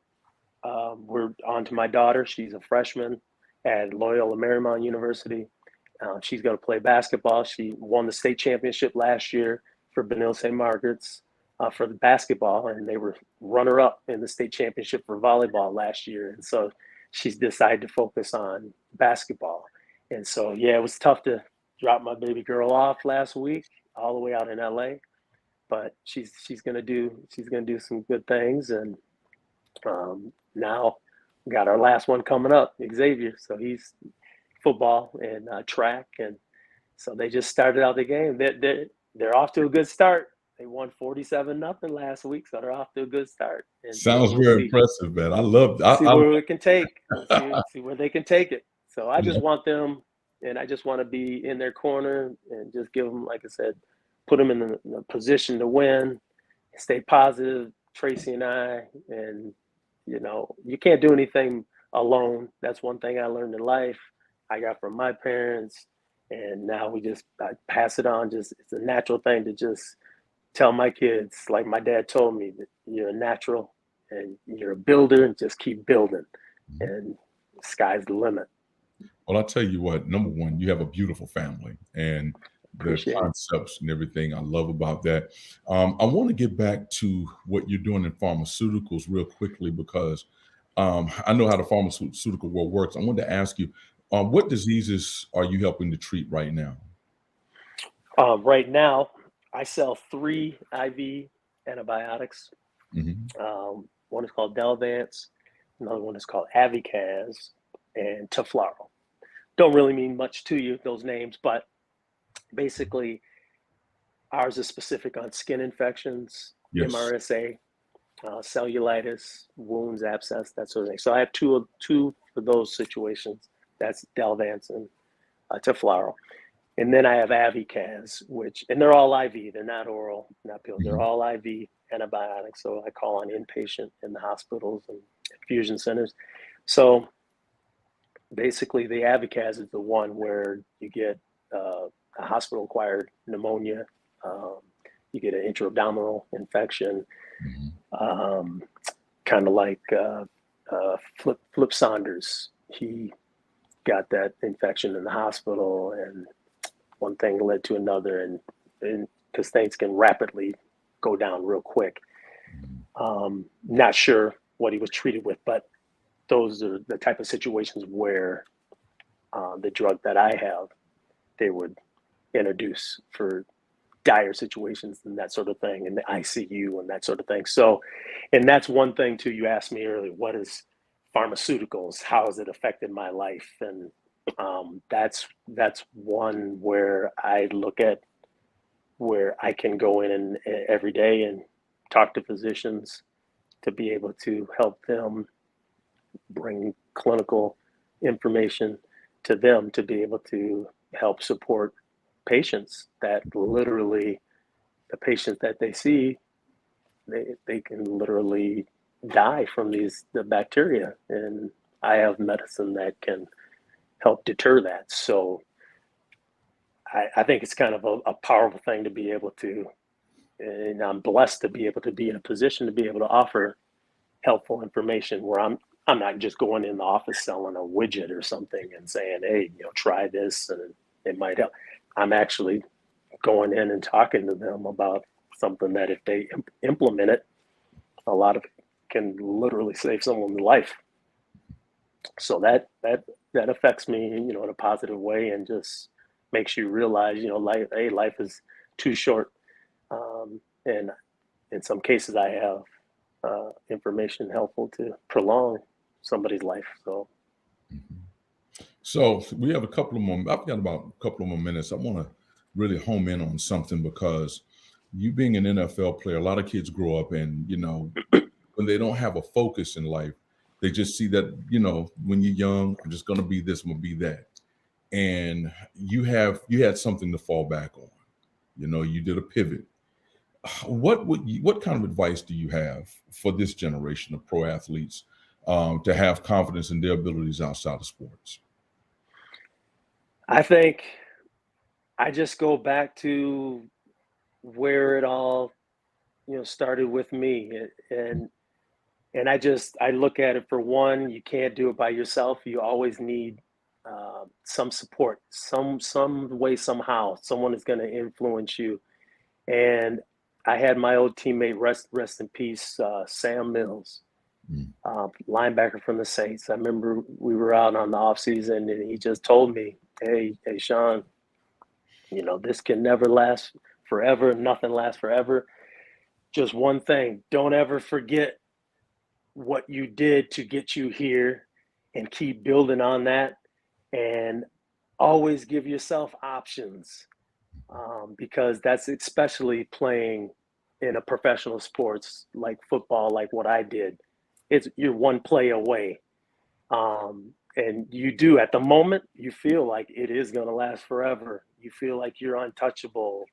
we're on to my daughter. She's a freshman at Loyola Marymount University. She's going to play basketball. She won the state championship last year for Benil St. Margaret's for the basketball, and they were runner-up in the state championship for volleyball last year. And so she's decided to focus on basketball. And so, yeah, it was tough to drop my baby girl off last week, all the way out in LA. But she's gonna do some good things, and now we got our last one coming up, Xavier. So he's football and track, and so they just started out the game. They're off to a good start. They won 47-0 last week, so they're off to a good start. And Sounds so very impressive, man. I love. See where it can take. See where they can take it. So I just want them, and I just want to be in their corner and just give them, like I said, put them in the position to win, stay positive, Tracy and I, and, you can't do anything alone. That's one thing I learned in life. I got from my parents, and now I pass it on. It's a natural thing to just tell my kids, like my dad told me, that you're a natural and you're a builder, and just keep building, and sky's the limit. Well, I'll tell you what, number one, you have a beautiful family, and the concepts and everything I love about that. I want to get back to what you're doing in pharmaceuticals real quickly, because I know how the pharmaceutical world works. I wanted to ask you, what diseases are you helping to treat right now? Right now, I sell 3 IV antibiotics. One is called Delvance, another one is called Avicaz, and Taflaro. Don't really mean much to you, those names, but basically ours is specific on skin infections, MRSA, cellulitis, wounds, abscess, that sort of thing. So I have two for those situations. That's Delvance and Taflaro. And then I have Avicaz, and they're all IV. They're not oral, not pills. They're all IV antibiotics. So I call on inpatient in the hospitals and infusion centers. So basically, the Avicaz is the one where you get a hospital-acquired pneumonia, you get an intra-abdominal infection, kind of like Flip Saunders. He got that infection in the hospital, and one thing led to another, and because things can rapidly go down real quick. Not sure what he was treated with, but those are the type of situations where the drug that I have, they would introduce for dire situations and that sort of thing, and the ICU and that sort of thing. So, and that's one thing too, you asked me earlier, what is pharmaceuticals? How has it affected my life? And that's one where I look at where I can go in and every day and talk to physicians to be able to help them bring clinical information to them to be able to help support patients that literally, the patients that they see, they can literally die from the bacteria, and I have medicine that can help deter that. So I think it's kind of a powerful thing to be able to, and I'm blessed to be able to be in a position to be able to offer helpful information where I'm not just going in the office selling a widget or something and saying, hey, try this and it might help. I'm actually going in and talking to them about something that if they implement it, a lot of it can literally save someone's life. So that affects me, in a positive way, and just makes you realize, life is too short And in some cases, I have information helpful to prolong somebody's life. So we have a couple of more. I've got about a couple of more minutes. I want to really home in on something, because you being an NFL player, a lot of kids grow up and, when they don't have a focus in life, they just see that, when you're young, I'm just going to be this, I'm going to be that. And you had something to fall back on. You did a pivot. What kind of advice do you have for this generation of pro athletes to have confidence in their abilities outside of sports? I think I just go back to where it all, started with me, and I look at it, for one, you can't do it by yourself. You always need some support, some way, somehow. Someone is going to influence you. And I had my old teammate, rest in peace, Sam Mills, linebacker from the Saints. I remember we were out on the off season, and he just told me, "Hey, Sean, this can never last forever. Nothing lasts forever. Just one thing: don't ever forget what you did to get you here, and keep building on that, and always give yourself options, because that's especially playing in a professional sports like football, like what I did. You're one play away, and you do, at the moment, you feel like it is going to last forever. You feel like you're untouchable,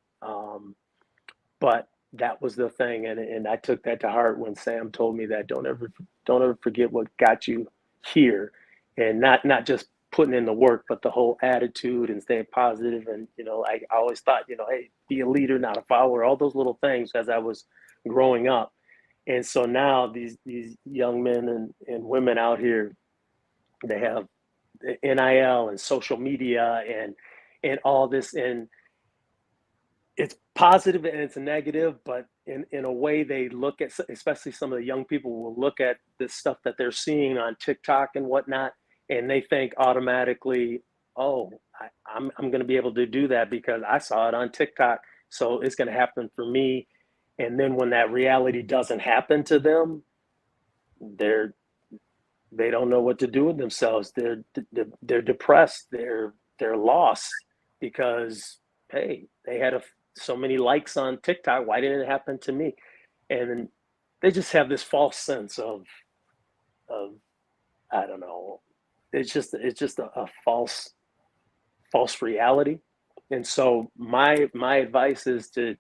but that was the thing, and I took that to heart when Sam told me that don't ever forget what got you here, and not just putting in the work, but the whole attitude and staying positive. And I always thought, hey, be a leader, not a follower. All those little things as I was growing up, and so now these young men and women out here, they have NIL and social media and all this, and it's positive and it's a negative, but in a way they look at, especially some of the young people will look at the stuff that they're seeing on TikTok and whatnot, and they think automatically, oh, I'm going to be able to do that because I saw it on TikTok, so it's going to happen for me. And then when that reality doesn't happen to them, they don't know what to do with themselves. They're depressed. They're lost because, hey, they had so many likes on TikTok. Why didn't it happen to me? And they just have this false sense of I don't know. It's just a false reality. And so my advice is to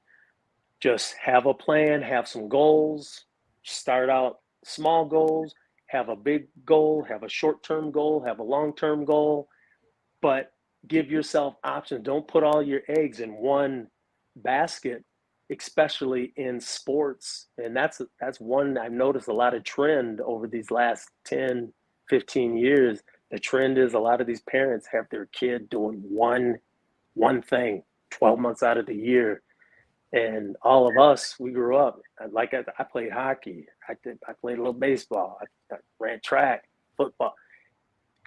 just have a plan, have some goals, start out small goals, have a big goal, have a short-term goal, have a long-term goal, but give yourself options. Don't put all your eggs in one basket, especially in sports. And that's one I've noticed a lot of trend over these last 10, 15 years. The trend is a lot of these parents have their kid doing one thing 12 months out of the year. And all of us, we grew up, like I played hockey. I played a little baseball. I ran track, football.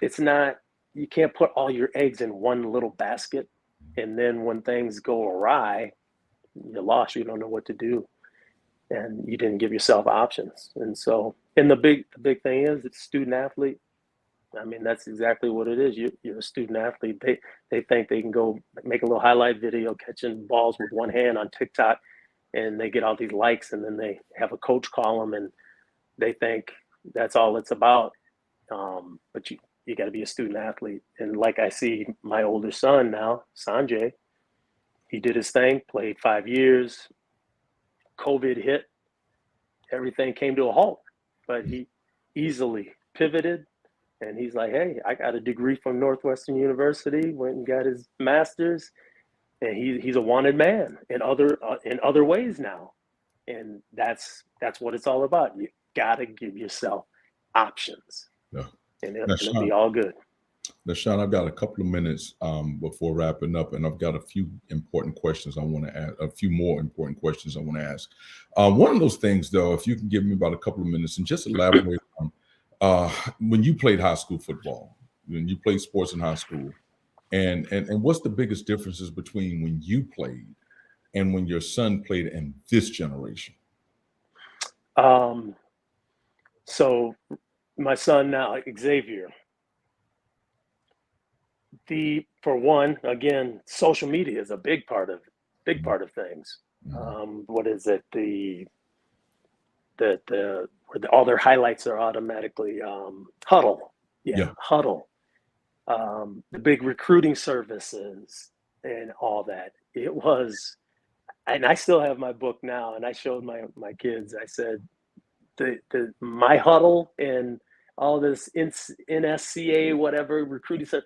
It's not, you can't put all your eggs in one little basket. And then when things go awry, you're lost. You don't know what to do. And you didn't give yourself options. And so, and the big thing is, it's student athlete. I mean, that's exactly what it is. You're a student athlete. They think they can go make a little highlight video catching balls with one hand on TikTok, and they get all these likes, and then they have a coach call them, and they think that's all it's about. But you got to be a student athlete. And like I see my older son now, Sanjay, he did his thing, played 5 years. COVID hit, everything came to a halt, but he easily pivoted. And he's like, hey, I got a degree from Northwestern University, went and got his master's, and he's a wanted man in other ways now. And that's what it's all about. You gotta give yourself options, and it'll be all good. Now, Sean, I've got a couple of minutes before wrapping up, and I've got a few important questions I want to ask. A few more important questions I want to ask. One of those things, though, if you can give me about a couple of minutes and just elaborate on. When you played high school football, when you played sports in high school, and what's the biggest differences between when you played and when your son played in this generation? So my son now, Xavier, for one, again, social media is a big part of things. What is it? Where all their highlights are automatically Huddle. Yeah, Huddle. The big recruiting services and all that. It was, and I still have my book now, and I showed my kids. I said, my Huddle and all this NSCA whatever recruiting stuff.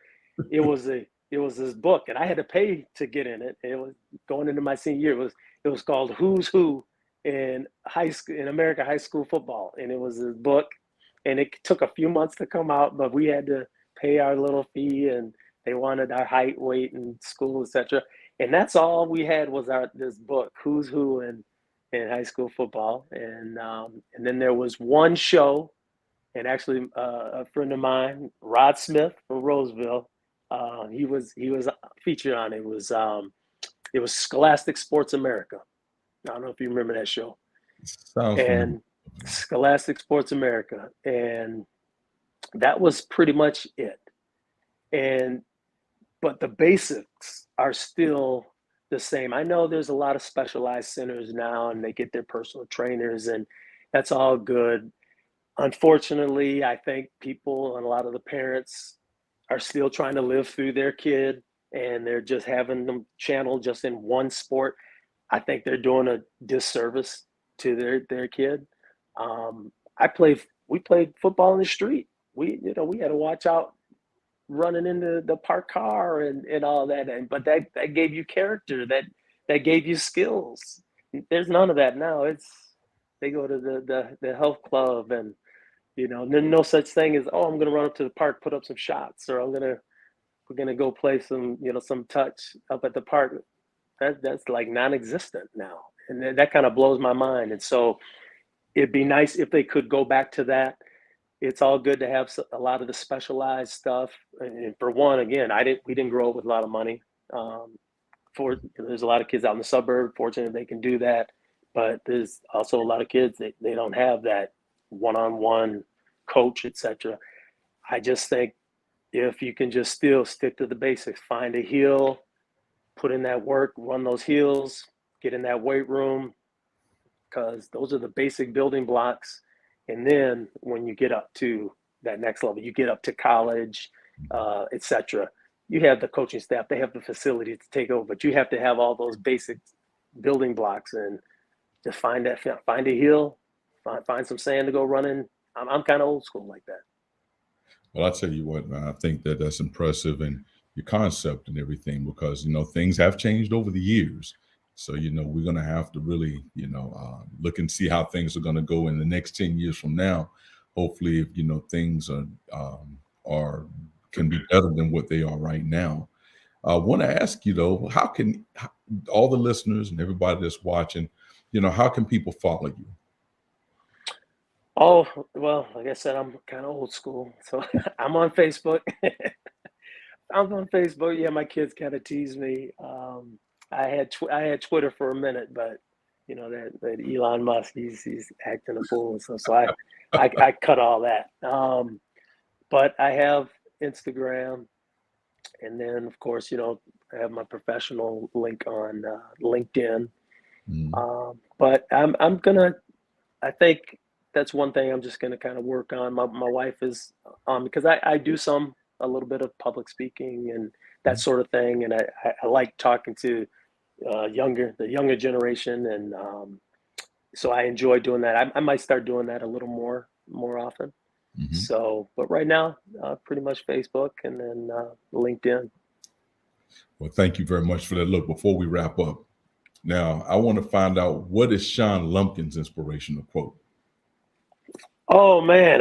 It was this book, and I had to pay to get in it. It was going into my senior year. It was called Who's Who in high school, in American high school football, and it was this book, and it took a few months to come out, but we had to pay our little fee, and they wanted our height, weight, and school, etc. And that's all we had was this book, Who's Who in high school football, and then there was one show, and actually a friend of mine, Rod Smith from Roseville, he was featured on it. It was Scholastic Sports America. I don't know if you remember that show. Sounds and familiar. Scholastic Sports America, and that was pretty much it. But the basics are still the same. I know there's a lot of specialized centers now, and they get their personal trainers, and that's all good. Unfortunately, I think people and a lot of the parents are still trying to live through their kid, and they're just having them channel just in one sport. I think they're doing a disservice to their kid. We played football in the street. We had to watch out running into the parked car and all that. But that gave you character, that gave you skills. There's none of that now. They go to the health club, and there's no such thing as, I'm going to run up to the park, put up some shots, or we're going to go play some touch up at the park. That's like non-existent now. And that kind of blows my mind. And so it'd be nice if they could go back to that. It's all good to have a lot of the specialized stuff. And for one, again, we didn't grow up with a lot of money. There's a lot of kids out in the suburb, fortunate they can do that. But there's also a lot of kids that they don't have that one-on-one coach, etc. I just think if you can just still stick to the basics, find a heel, put in that work, run those heels, get in that weight room, because those are the basic building blocks. And then when you get up to that next level, you get up to college, etc. You have the coaching staff, they have the facility to take over, but you have to have all those basic building blocks, and just find a heel, find some sand to go running. I'm kind of old school like that. Well, I'll tell you what, man, I think that's impressive, and your concept and everything, because things have changed over the years. So we're going to have to really look and see how things are going to go in the next 10 years from now. Hopefully, if things are can be better than what they are right now. I want to ask you though, how can all the listeners and everybody that's watching, how can people follow you? Oh, well, like I said, I'm kind of old school, so I'm on Facebook. I'm on Facebook. Yeah, my kids kind of tease me. I had Twitter for a minute, but that Elon Musk, he's acting a fool, so I cut all that. But I have Instagram, and then of course I have my professional link on LinkedIn. But I think that's one thing I'm just gonna kind of work on. My wife is because I do a little bit of public speaking and that sort of thing, and I like talking to the younger generation, and so I enjoy doing that. I might start doing that a little more often. So, but right now, pretty much Facebook and then LinkedIn. Well, thank you very much for that. Look, before we wrap up, now I want to find out, what is Sean Lumpkin's inspirational quote? Oh man,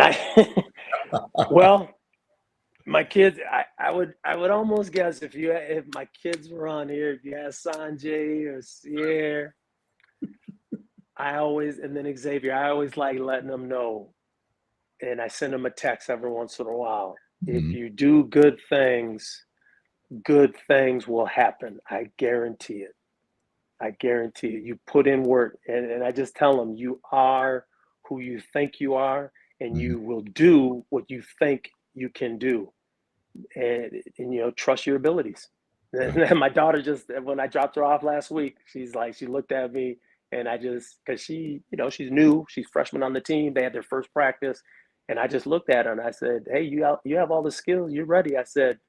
well, my kids, I would almost guess if my kids were on here, if you asked Sanjay or Sierra, and then Xavier, I always like letting them know, and I send them a text every once in a while. If you do good things will happen. I guarantee it. I guarantee you put in work. And I just tell them, you are who you think you are, and Mhm. you will do what you think you can do. And trust your abilities. Yeah. And my daughter, just when I dropped her off last week, she looked at me, and I just, because she's new, she's freshman on the team. They had their first practice, and I just looked at her and I said, "Hey, you have all the skills. You're ready." I said,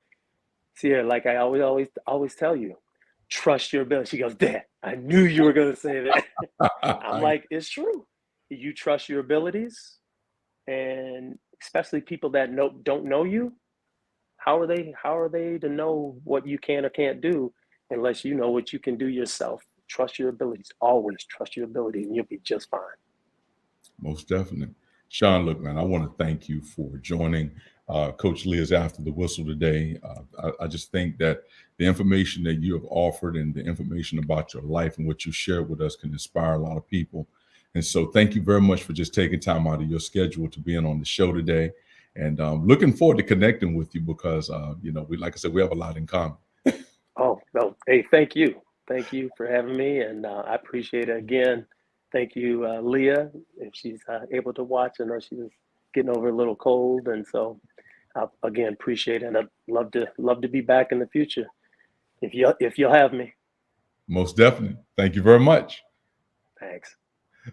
"See here, like I always tell you, trust your ability." She goes, "Dad, I knew you were gonna say that." I'm like, "It's true. You trust your abilities, and especially people that don't know you. How are they to know what you can or can't do unless you know what you can do yourself? Trust your abilities. Always trust your abilities, and you'll be just fine." Most definitely. Sean, look, man, I want to thank you for joining Coach Leah's After the Whistle today. I just think that the information that you have offered and the information about your life and what you shared with us can inspire a lot of people. And so thank you very much for just taking time out of your schedule to being on the show today. And looking forward to connecting with you because, like I said, we have a lot in common. Oh no, hey, thank you for having me, and I appreciate it again. Thank you, Leah, if she's able to watch. I know she was getting over a little cold, and so again appreciate it. And I'd love to be back in the future if you'll have me. Most definitely. Thank you very much. Thanks.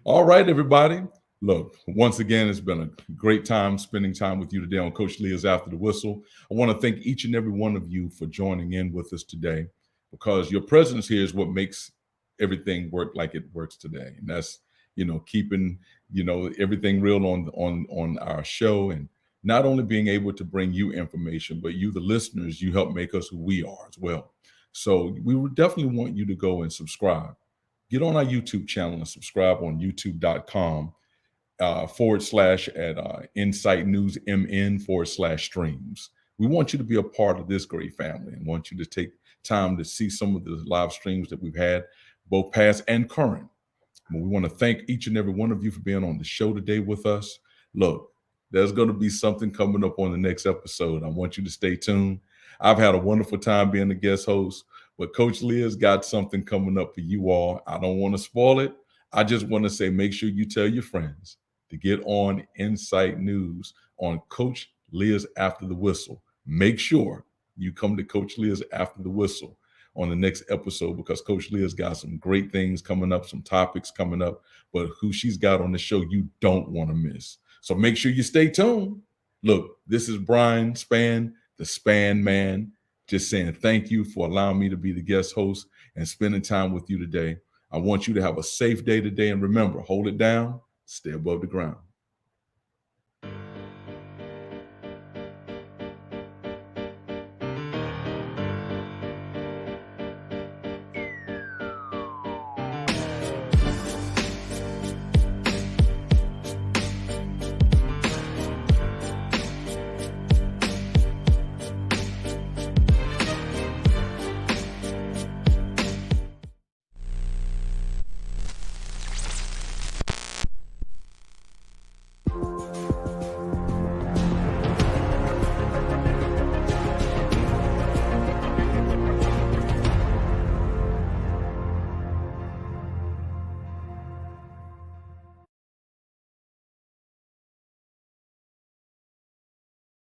All right, everybody. Look, once again, it's been a great time spending time with you today on Coach Leah's After the Whistle. I want to thank each and every one of you for joining in with us today because your presence here is what makes everything work like it works today. And that's, keeping, everything real on our show and not only being able to bring you information, but you, the listeners, you help make us who we are as well. So we would definitely want you to go and subscribe. Get on our YouTube channel and subscribe on youtube.com / Insight News MN / streams. We want you to be a part of this great family and want you to take time to see some of the live streams that we've had, both past and current. We want to thank each and every one of you for being on the show today with us. Look, there's going to be something coming up on the next episode. I want you to stay tuned. I've had a wonderful time being the guest host, but Coach Leah's got something coming up for you all. I don't want to spoil it. I just want to say, make sure you tell your friends to get on Insight News on Coach Leah's After the Whistle. Make sure you come to Coach Leah's After the Whistle on the next episode because Coach Leah's got some great things coming up, some topics coming up, but who she's got on the show you don't want to miss. So make sure you stay tuned. Look, this is Brian Spann, the Spann Man, just saying thank you for allowing me to be the guest host and spending time with you today. I want you to have a safe day today. And remember, hold it down, stay above the ground.